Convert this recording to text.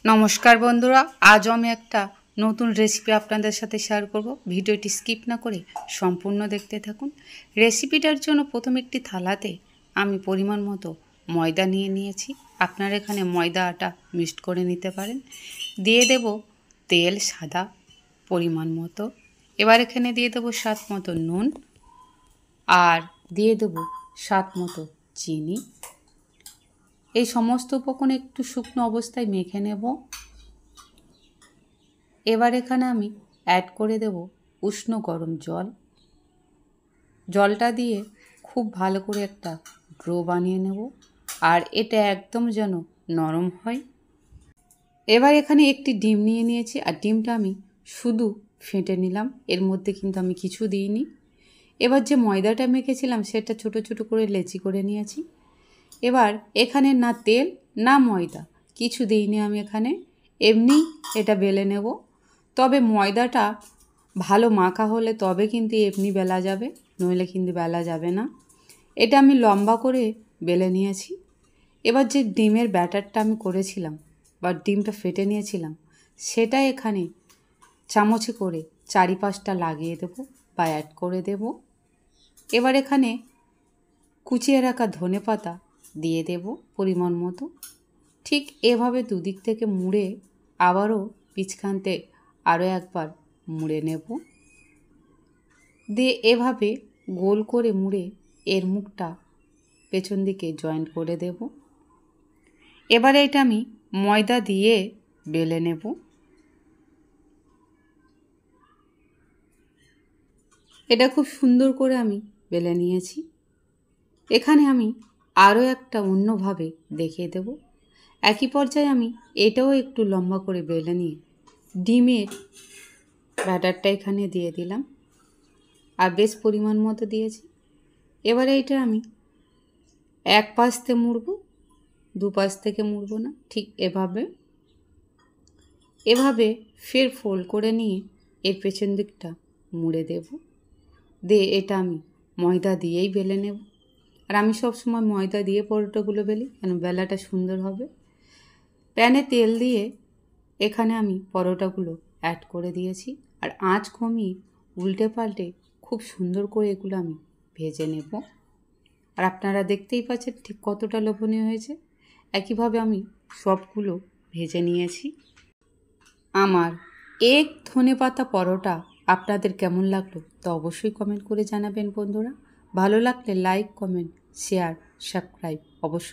নমস্কার বন্ধুরা, আজ আমি একটা নতুন রেসিপি আপনাদের সাথে শেয়ার করব। ভিডিওটি স্কিপ না করে সম্পূর্ণ দেখতে থাকুন। রেসিপিটার জন্য প্রথমে একটি থালাতে আমি পরিমাণ মতো ময়দা নিয়ে নিয়েছি। আপনারা এখানে ময়দা আটা মিক্সড করে নিতে পারেন। দিয়ে দেব তেল সাদা পরিমাণ মতো। এবার এখানে দিয়ে দেব স্বাদ মতো নুন আর দিয়ে দেব স্বাদ মতো চিনি। এই সমস্ত উপকরণ একটু শুকনো অবস্থায় মেখে নেব। এবার এখানে আমি অ্যাড করে দেব উষ্ণ গরম জল। জলটা দিয়ে খুব ভালো করে একটা ডো বানিয়ে নেব, আর এটা একদম যেন নরম হয়। এবার এখানে একটি ডিম নিয়ে নিয়েছি, আর ডিমটা আমি শুধু ফেটে নিলাম, এর মধ্যে কিন্তু আমি কিছু দিইনি। এবার যে ময়দাটা মেখেছিলাম সেটা ছোট ছোট করে লেচি করে নিয়েছি। এবার এখানে না তেল না ময়দা কিছু দিইনি আমি, এখানে এমনি এটা বেলে নেব। তবে ময়দাটা ভালো মাখা হলে তবে কিন্তু এমনি বেলা যাবে, নইলে কিন্তু বেলা যাবে না। এটা আমি লম্বা করে বেলে নিয়েছি। এবার যে ডিমের ব্যাটারটা আমি করেছিলাম বা ডিমটা ফেটে নিয়েছিলাম সেটা এখানে চামচে করে চারিপাশটা লাগিয়ে দেব বা অ্যাড করে দেব। এবার এখানে কুচিয়ে রাখা ধনেপাতা দিয়ে দেব পরিমাণ মতো। ঠিক এভাবে দুদিক থেকে মুড়ে আবারও পিছখানতে আরও একবার মুড়ে নেব। দিয়ে এভাবে গোল করে মুড়ে এর মুখটা পেছন দিকে জয়েন্ট করে দেব। এবারে এটা আমি ময়দা দিয়ে বেলে নেব। এটা খুব সুন্দর করে আমি বেলে নিয়েছি। এখানে আমি আরও একটা অন্যভাবে দেখিয়ে দেব। একই পর্যায়ে আমি এটাও একটু লম্বা করে বেলে নিয়ে ডিমের ব্যাটারটা এখানে দিয়ে দিলাম, আর বেশ পরিমাণ মতো দিয়েছি। এবারে এটা আমি এক পাশ থেকে মুড়ব, দুপাশ থেকে মুড়ব না, ঠিক এভাবে ফের ফোল্ড করে নিয়ে এর পেছন দিকটা মুড়ে দেব। দিয়ে এটা আমি ময়দা দিয়েই বেলে নেব। আর আমি সবসময় ময়দা দিয়ে পরোটাগুলো বেলি, কেন বেলাটা সুন্দর হবে। প্যানে তেল দিয়ে এখানে আমি পরোটাগুলো অ্যাড করে দিয়েছি, আর আঁচ কমিয়ে উল্টে পাল্টে খুব সুন্দর করে এগুলো আমি ভেজে নেব। আর আপনারা দেখতেই পাচ্ছেন ঠিক কতটা লোভনীয় হয়েছে। একইভাবে আমি সবগুলো ভেজে নিয়েছি। আমার এক ধনেপাতা পরোটা আপনাদের কেমন লাগলো তা অবশ্যই কমেন্ট করে জানাবেন বন্ধুরা। ভালো লাগলে লাইক, কমেন্ট, শেয়ার, সাবস্ক্রাইব অবশ্যই।